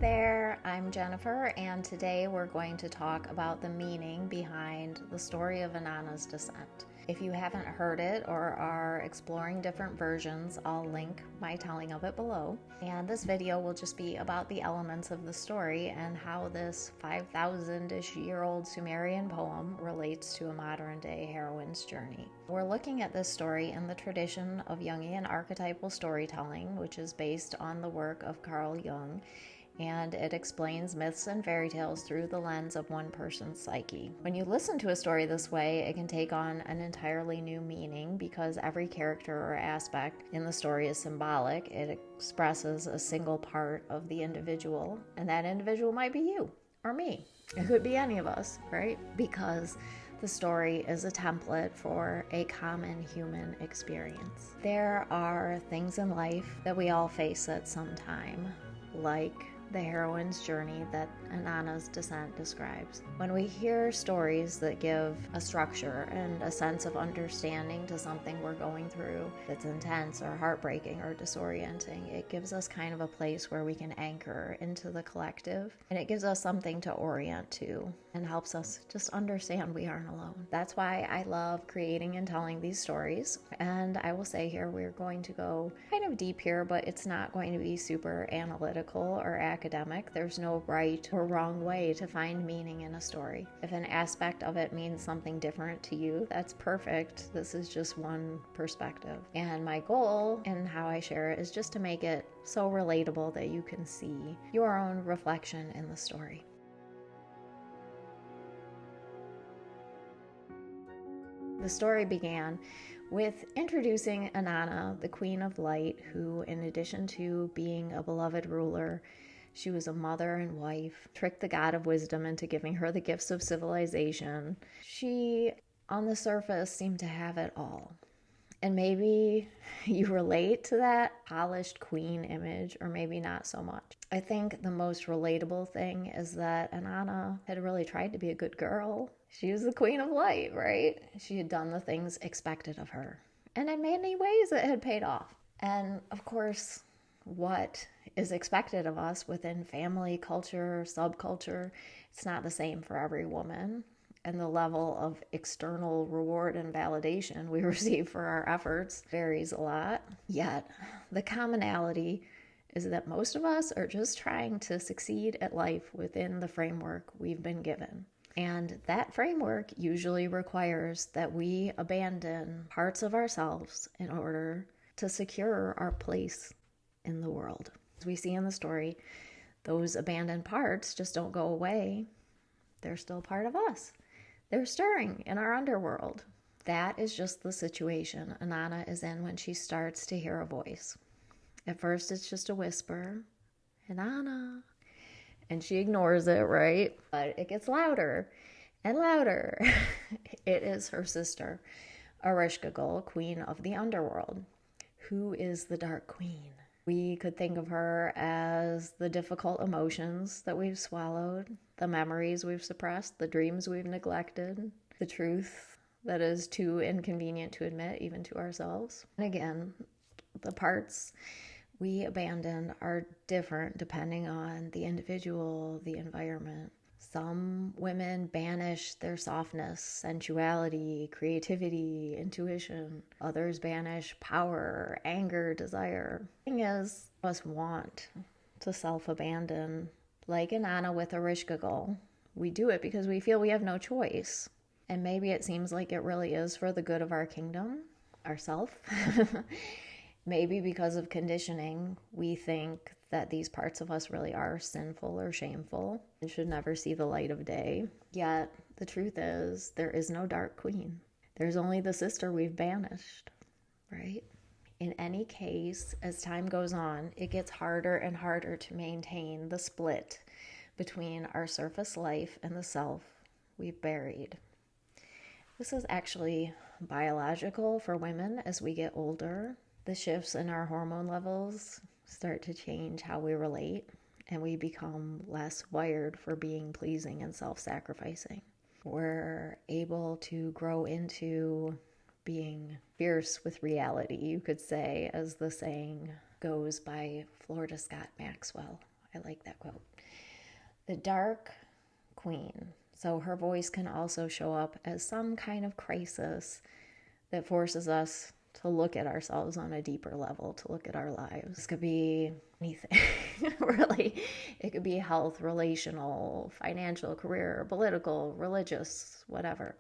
there, I'm Jennifer, and today we're going to talk about the meaning behind the story of Inanna's descent. If you haven't heard it or are exploring different versions, I'll link my telling of it below. And this video will just be about the elements of the story and how this 5,000-ish year old Sumerian poem relates to a modern day heroine's journey. We're looking at this story in the tradition of Jungian archetypal storytelling, which is based on the work of Carl Jung, and it explains myths and fairy tales through the lens of one person's psyche. When you listen to a story this way, it can take on an entirely new meaning because every character or aspect in the story is symbolic. It expresses a single part of the individual, and that individual might be you or me. It could be any of us, right? Because the story is a template for a common human experience. There are things in life that we all face at some time, like the heroine's journey that Inanna's descent describes. When we hear stories that give a structure and a sense of understanding to something we're going through that's intense or heartbreaking or disorienting, it gives us kind of a place where we can anchor into the collective, and it gives us something to orient to and helps us just understand we aren't alone. That's why I love creating and telling these stories, and I will say here we're going to go kind of deep here, but it's not going to be super analytical or academic. There's no right or wrong way to find meaning in a story. If an aspect of it means something different to you, that's perfect. This is just one perspective. And my goal in how I share it is just to make it so relatable that you can see your own reflection in the story. The story began with introducing Inanna, the Queen of Light, who, in addition to being a beloved ruler, she was a mother and wife, tricked the god of wisdom into giving her the gifts of civilization. She, on the surface, seemed to have it all. And maybe you relate to that polished queen image, or maybe not so much. I think the most relatable thing is that Inanna had really tried to be a good girl. She was the Queen of Light, right? She had done the things expected of her. And in many ways, it had paid off. And of course, what is expected of us within family, culture, subculture, it's not the same for every woman. And the level of external reward and validation we receive for our efforts varies a lot. Yet, the commonality is that most of us are just trying to succeed at life within the framework we've been given. And that framework usually requires that we abandon parts of ourselves in order to secure our place in the world. As we see in the story, those abandoned parts just don't go away. They're still part of us. They're stirring in our underworld. That is just the situation Inanna is in when she starts to hear a voice. At first, it's just a whisper, Inanna, and she ignores it, right? But it gets louder and louder. It is her sister, Ereshkigal, queen of the underworld. Who is the Dark Queen? We could think of her as the difficult emotions that we've swallowed, the memories we've suppressed, the dreams we've neglected, the truth that is too inconvenient to admit even to ourselves. And again, the parts we abandoned are different depending on the individual, the environment. Some women banish their softness, sensuality, creativity, intuition. Others banish power, anger, desire. The thing is, us want to self-abandon. Like Inanna with Ereshkigal, we do it because we feel we have no choice. And maybe it seems like it really is for the good of our kingdom, ourself. Maybe because of conditioning, we think that these parts of us really are sinful or shameful and should never see the light of day. Yet, the truth is, there is no Dark Queen. There's only the sister we've banished, right? In any case, as time goes on, it gets harder and harder to maintain the split between our surface life and the self we've buried. This is actually biological for women as we get older. The shifts in our hormone levels start to change how we relate, and we become less wired for being pleasing and self-sacrificing. We're able to grow into being fierce with reality, you could say, as the saying goes by Florida Scott Maxwell. I I like that quote. The dark queen. So her voice can also show up as some kind of crisis that forces us to look at ourselves on a deeper level, to look at our lives. This could be anything, really. It could be health, relational, financial, career, political, religious, whatever.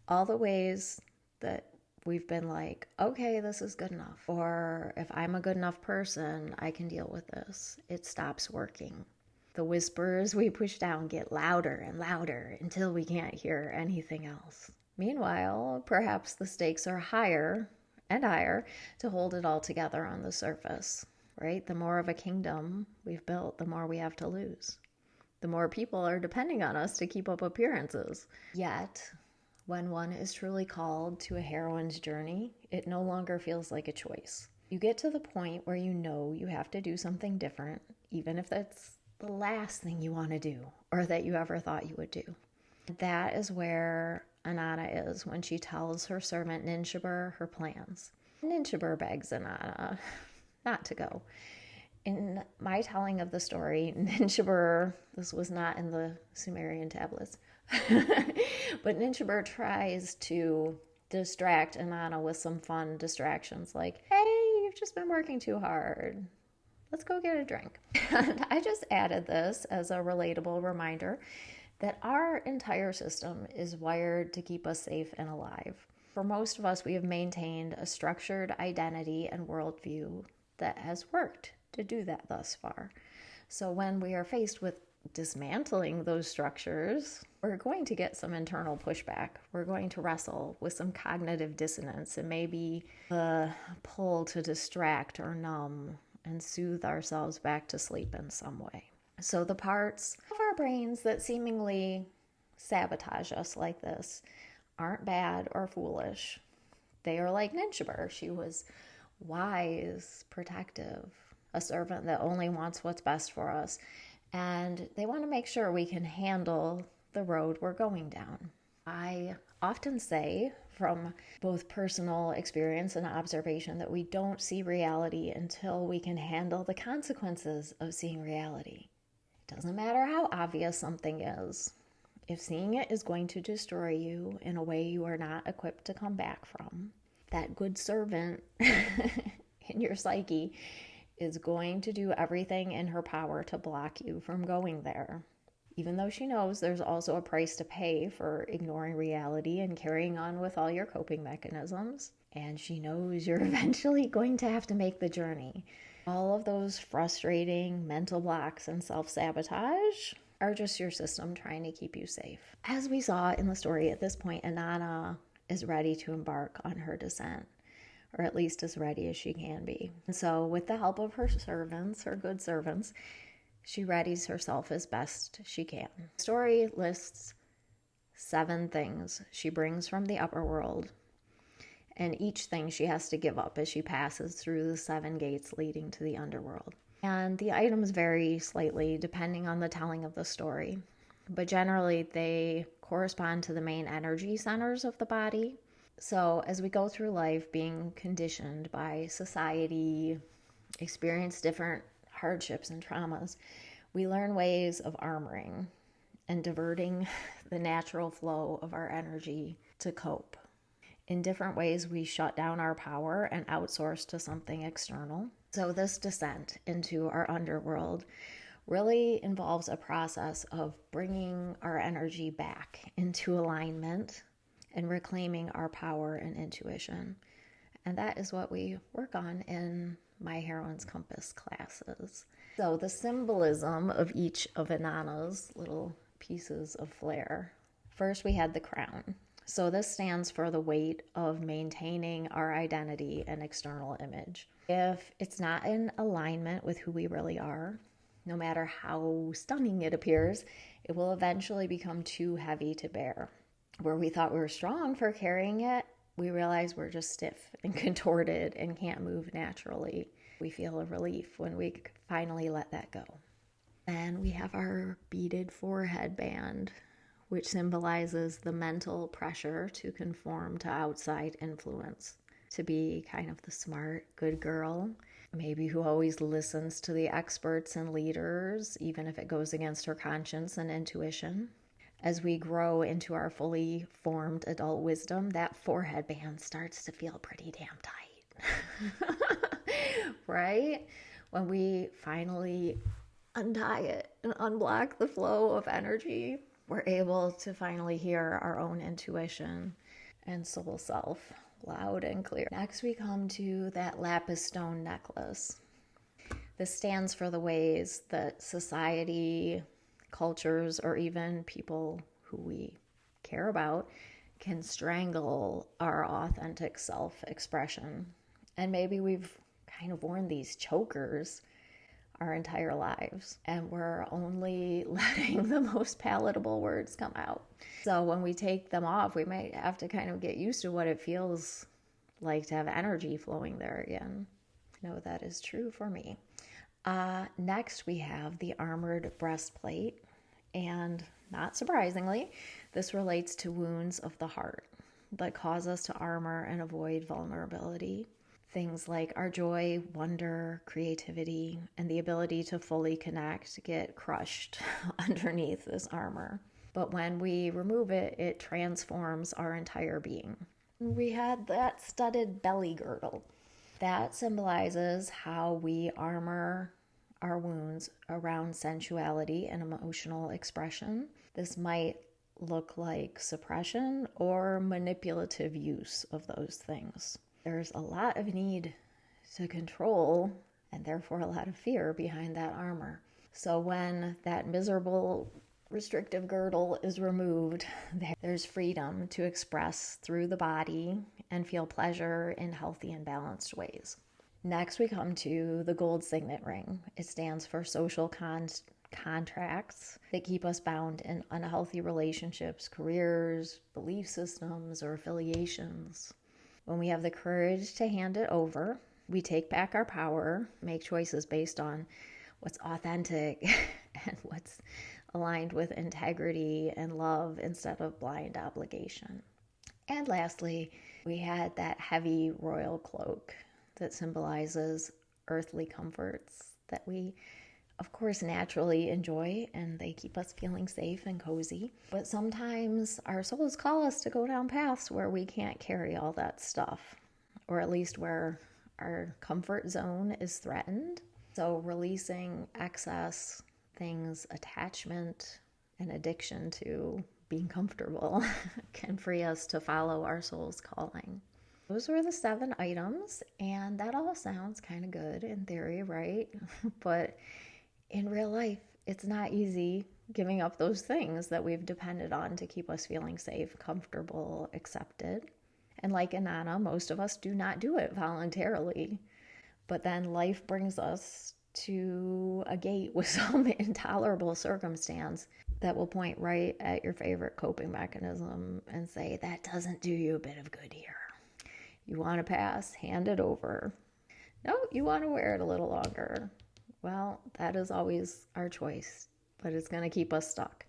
All the ways that we've been like, okay, this is good enough. Or if I'm a good enough person, I can deal with this. It stops working. The whispers we push down get louder and louder until we can't hear anything else. Meanwhile, perhaps the stakes are higher and higher to hold it all together on the surface, right? The more of a kingdom we've built, the more we have to lose. The more people are depending on us to keep up appearances. Yet, when one is truly called to a heroine's journey, it no longer feels like a choice. You get to the point where you know you have to do something different, even if that's the last thing you want to do or that you ever thought you would do. That is where Inanna is when she tells her servant Ninshibur her plans. Ninshibur begs Inanna not to go. In my telling of the story, Ninshibur, this was not in the Sumerian tablets, but Ninshibur tries to distract Inanna with some fun distractions like, hey, you've just been working too hard. Let's go get a drink. And I just added this as a relatable reminder that our entire system is wired to keep us safe and alive. For most of us, we have maintained a structured identity and worldview that has worked to do that thus far. So when we are faced with dismantling those structures, we're going to get some internal pushback. We're going to wrestle with some cognitive dissonance and maybe the pull to distract or numb and soothe ourselves back to sleep in some way. So the parts of our brains that seemingly sabotage us like this aren't bad or foolish. They are like Ninshibur. She was wise, protective, a servant that only wants what's best for us. And they want to make sure we can handle the road we're going down. I often say, from both personal experience and observation, that we don't see reality until we can handle the consequences of seeing reality. It doesn't matter how obvious something is. If seeing it is going to destroy you in a way you are not equipped to come back from, that good servant in your psyche is going to do everything in her power to block you from going there. Even though she knows there's also a price to pay for ignoring reality and carrying on with all your coping mechanisms. And she knows you're eventually going to have to make the journey. All of those frustrating mental blocks and self-sabotage are just your system trying to keep you safe. As we saw in the story, at this point, Inanna is ready to embark on her descent, or at least as ready as she can be. And so with the help of her servants, her good servants, she readies herself as best she can. The story lists 7 things she brings from the upper world, and each thing she has to give up as she passes through the 7 gates leading to the underworld. And the items vary slightly depending on the telling of the story, but generally they correspond to the main energy centers of the body. So as we go through life being conditioned by society, experience different hardships and traumas, we learn ways of armoring and diverting the natural flow of our energy to cope. In different ways, we shut down our power and outsource to something external. So this descent into our underworld really involves a process of bringing our energy back into alignment and reclaiming our power and intuition. And that is what we work on in my Heroine's Compass classes. So the symbolism of each of Inanna's little pieces of flair. First, we had the crown. So this stands for the weight of maintaining our identity and external image. If it's not in alignment with who we really are, no matter how stunning it appears, it will eventually become too heavy to bear. Where we thought we were strong for carrying it, we realize we're just stiff and contorted and can't move naturally. We feel a relief when we finally let that go. Then we have our beaded forehead band, which symbolizes the mental pressure to conform to outside influence, to be kind of the smart, good girl. maybe who always listens to the experts and leaders, even if it goes against her conscience and intuition. As we grow into our fully formed adult wisdom, that forehead band starts to feel pretty damn tight. Right? When we finally untie it and unblock the flow of energy, we're able to finally hear our own intuition and soul self loud and clear. Next, we come to that lapis stone necklace. This stands for the ways that society, cultures, or even people who we care about can strangle our authentic self-expression. And maybe we've kind of worn these chokers our entire lives, and we're only letting the most palatable words come out. So when we take them off, we might have to kind of get used to what it feels like to have energy flowing there again. I know that is true for me. Next, we have the armored breastplate, and not surprisingly, this relates to wounds of the heart that cause us to armor and avoid vulnerability. Things like our joy, wonder, creativity, and the ability to fully connect get crushed underneath this armor. But when we remove it, it transforms our entire being. We had that studded belly girdle. That symbolizes how we armor our wounds around sensuality and emotional expression. This might look like suppression or manipulative use of those things. There's a lot of need to control and therefore a lot of fear behind that armor. So when that miserable restrictive girdle is removed, there's freedom to express through the body and feel pleasure in healthy and balanced ways. Next, we come to the gold signet ring. It stands for social contracts that keep us bound in unhealthy relationships, careers, belief systems, or affiliations. When we have the courage to hand it over, we take back our power, make choices based on what's authentic and what's aligned with integrity and love instead of blind obligation. And lastly, we had that heavy royal cloak that symbolizes earthly comforts that we, of course, naturally enjoy, and they keep us feeling safe and cozy. But sometimes our souls call us to go down paths where we can't carry all that stuff, or at least where our comfort zone is threatened. So releasing excess things, attachment, and addiction to being comfortable can free us to follow our soul's calling. Those were the 7 items, and that all sounds kind of good in theory, right? But in real life, it's not easy giving up those things that we've depended on to keep us feeling safe, comfortable, accepted. And like Inanna, most of us do not do it voluntarily. But then life brings us to a gate with some intolerable circumstance that will point right at your favorite coping mechanism and say, that doesn't do you a bit of good here. You want to pass, hand it over. No, you want to wear it a little longer. Well, that is always our choice, but it's going to keep us stuck.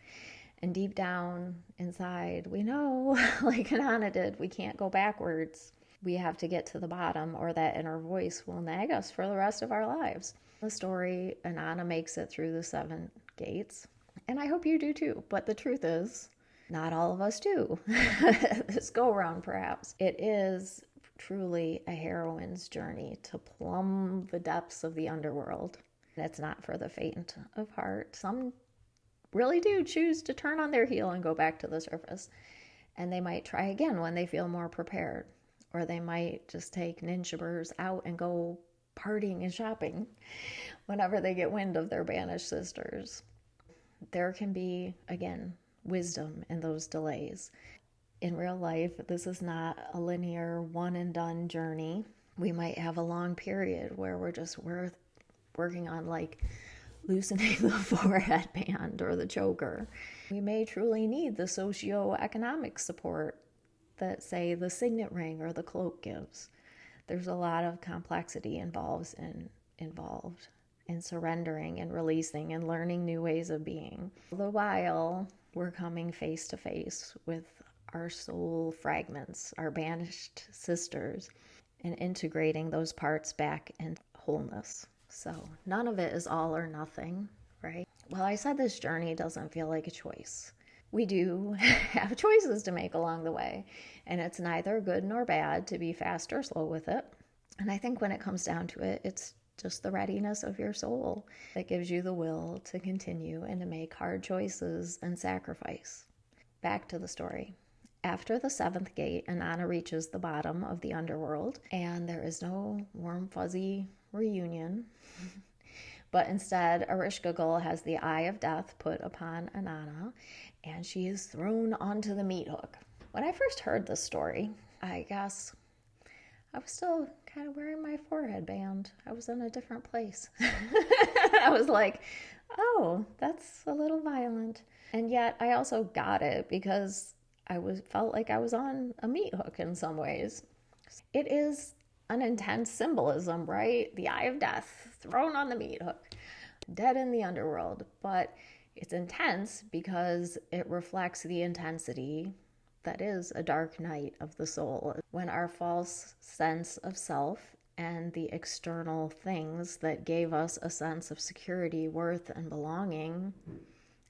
And deep down inside, we know, like Inanna did, we can't go backwards. We have to get to the bottom, or that inner voice will nag us for the rest of our lives. The story, Inanna makes it through the 7 gates, and I hope you do too. But the truth is, not all of us do. This go around, perhaps. It is truly a heroine's journey to plumb the depths of the underworld. It's not for the faint of heart. Some really do choose to turn on their heel and go back to the surface. And they might try again when they feel more prepared. Or they might just take ninjabers out and go partying and shopping whenever they get wind of their banished sisters. There can be, again, wisdom in those delays. In real life, this is not a linear one and done journey. We might have a long period where we're working on like loosening the forehead band or the choker. We may truly need the socioeconomic support that, say, the signet ring or the cloak gives. There's a lot of complexity involved in surrendering and releasing and learning new ways of being. The while we're coming face to face with our soul fragments, our banished sisters, and integrating those parts back and wholeness. So none of it is all or nothing, right? Well, I said this journey doesn't feel like a choice. We do have choices to make along the way, and it's neither good nor bad to be fast or slow with it. And I think when it comes down to it, it's just the readiness of your soul that gives you the will to continue and to make hard choices and sacrifice. Back to the story. After the seventh gate, Inanna reaches the bottom of the underworld, and there is no warm, fuzzy reunion. But instead, Ereshkigal has the eye of death put upon Inanna, and she is thrown onto the meat hook. When I first heard this story, I guess I was still kind of wearing my forehead band. I was in a different place. I was like, oh, that's a little violent. And yet I also got it because felt like I was on a meat hook in some ways. It is an intense symbolism, right? The eye of death thrown on the meat hook, dead in the underworld. But it's intense because it reflects the intensity that is a dark night of the soul, when our false sense of self and the external things that gave us a sense of security, worth, and belonging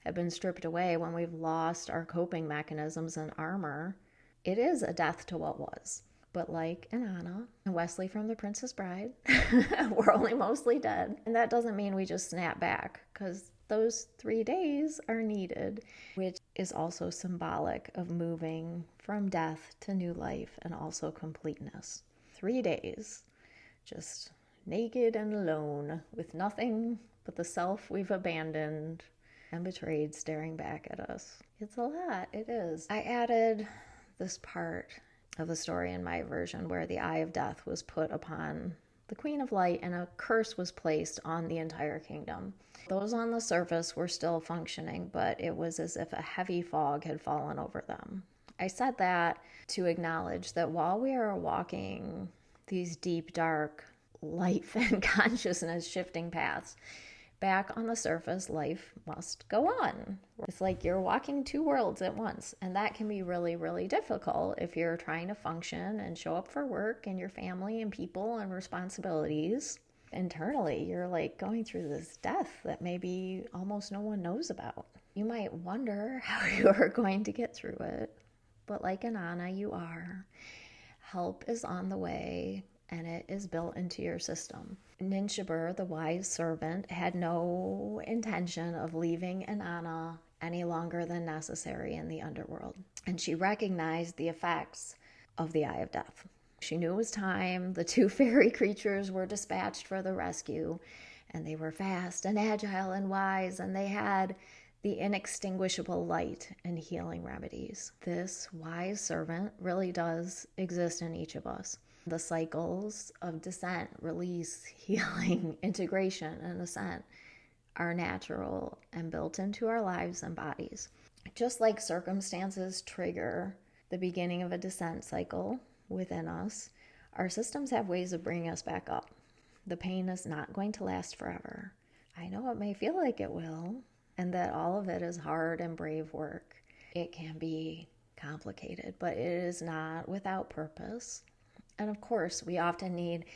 have been stripped away, when we've lost our coping mechanisms and armor. It is a death to what was. But like Inanna and Wesley from The Princess Bride, we're only mostly dead. And that doesn't mean we just snap back, because those 3 days are needed, which is also symbolic of moving from death to new life and also completeness. 3 days, just naked and alone, with nothing but the self we've abandoned and betrayed staring back at us. It's a lot, it is. I added this part of the story in my version where the eye of death was put upon the Queen of Light and a curse was placed on the entire kingdom. Those on the surface were still functioning, but it was as if a heavy fog had fallen over them. I said that to acknowledge that while we are walking these deep, dark life and consciousness shifting paths, back on the surface, life must go on. It's like you're walking two worlds at once, and that can be really, really difficult if you're trying to function and show up for work and your family and people and responsibilities. Internally, you're like going through this death that maybe almost no one knows about. You might wonder how you are going to get through it, but like Inanna, you are. Help is on the way, and it is built into your system. Ninshibur, the wise servant, had no intention of leaving Inanna any longer than necessary in the underworld, and she recognized the effects of the Eye of Death. She knew it was time. The two fairy creatures were dispatched for the rescue, and they were fast and agile and wise, and they had the inextinguishable light and healing remedies. This wise servant really does exist in each of us. The cycles of descent, release, healing, integration, and ascent are natural and built into our lives and bodies. Just like circumstances trigger the beginning of a descent cycle within us, our systems have ways of bringing us back up. The pain is not going to last forever. I know it may feel like it will, and that all of it is hard and brave work. It can be complicated, but it is not without purpose. And of course, we often need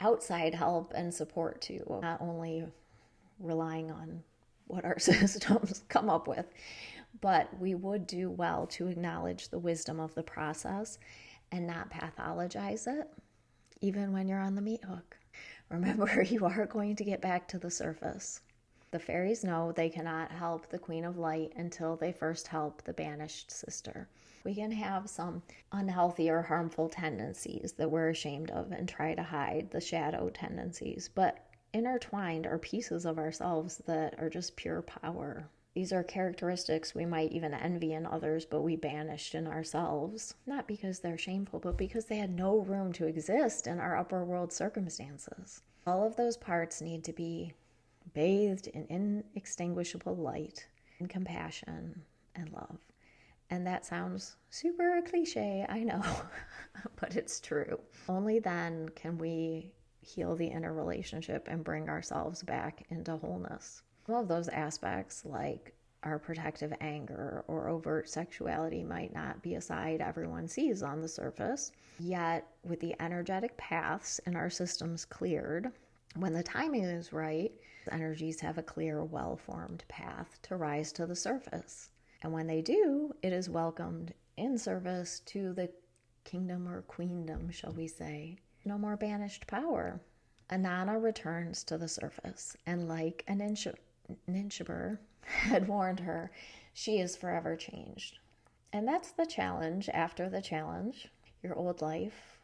outside help and support too, not only relying on what our systems come up with, but we would do well to acknowledge the wisdom of the process and not pathologize it, even when you're on the meat hook. Remember, you are going to get back to the surface. The fairies know they cannot help the Queen of Light until they first help the banished sister. We can have some unhealthy or harmful tendencies that we're ashamed of and try to hide, the shadow tendencies, but intertwined are pieces of ourselves that are just pure power. These are characteristics we might even envy in others, but we banished in ourselves, not because they're shameful, but because they had no room to exist in our upper world circumstances. All of those parts need to be bathed in inextinguishable light and compassion and love. And that sounds super cliche, I know, but it's true. Only then can we heal the inner relationship and bring ourselves back into wholeness. Some of those aspects, like our protective anger or overt sexuality, might not be a side everyone sees on the surface. Yet, with the energetic paths in our systems cleared, When the timing is right, energies have a clear, well-formed path to rise to the surface. And when they do, it is welcomed in service to the kingdom or queendom, shall we say. No more banished power. Inanna returns to the surface, and like an Ninshibur had warned her, she is forever changed. And that's the challenge after the challenge. Your old life,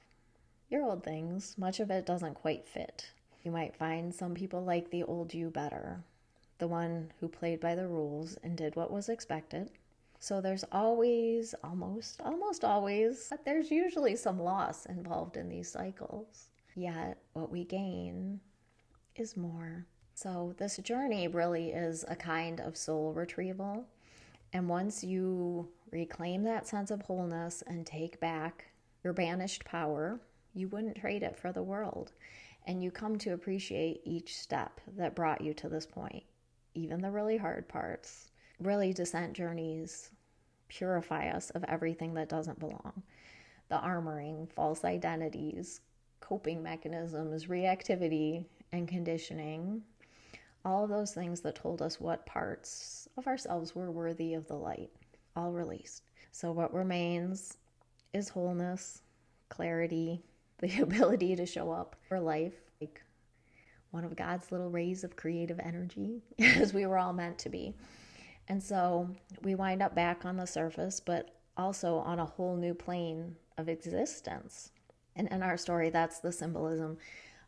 your old things, much of it doesn't quite fit. You might find some people like the old you better, the one who played by the rules and did what was expected. So there's always, almost always, but there's usually some loss involved in these cycles. Yet what we gain is more. So this journey really is a kind of soul retrieval. And once you reclaim that sense of wholeness and take back your banished power, you wouldn't trade it for the world. And you come to appreciate each step that brought you to this point, even the really hard parts. Really, descent journeys purify us of everything that doesn't belong. The armoring, false identities, coping mechanisms, reactivity, and conditioning. All of those things that told us what parts of ourselves were worthy of the light, all released. So what remains is wholeness, clarity, the ability to show up for life like one of God's little rays of creative energy, as we were all meant to be. And so we wind up back on the surface, but also on a whole new plane of existence. And in our story, that's the symbolism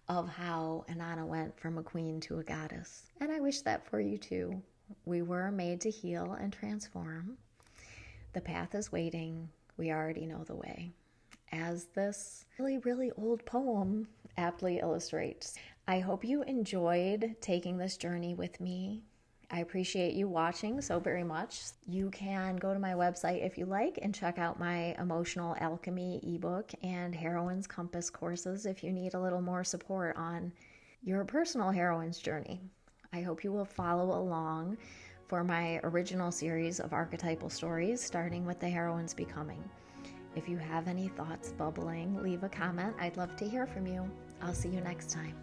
of how Inanna went from a queen to a goddess. And I wish that for you too. We were made to heal and transform. The path is waiting. We already know the way. As this really, really old poem aptly illustrates. I hope you enjoyed taking this journey with me. I appreciate you watching so very much. You can go to my website if you like and check out my Emotional Alchemy ebook and Heroine's Compass courses if you need a little more support on your personal heroine's journey. I hope you will follow along for my original series of archetypal stories, starting with the heroine's becoming. If you have any thoughts bubbling, leave a comment. I'd love to hear from you. I'll see you next time.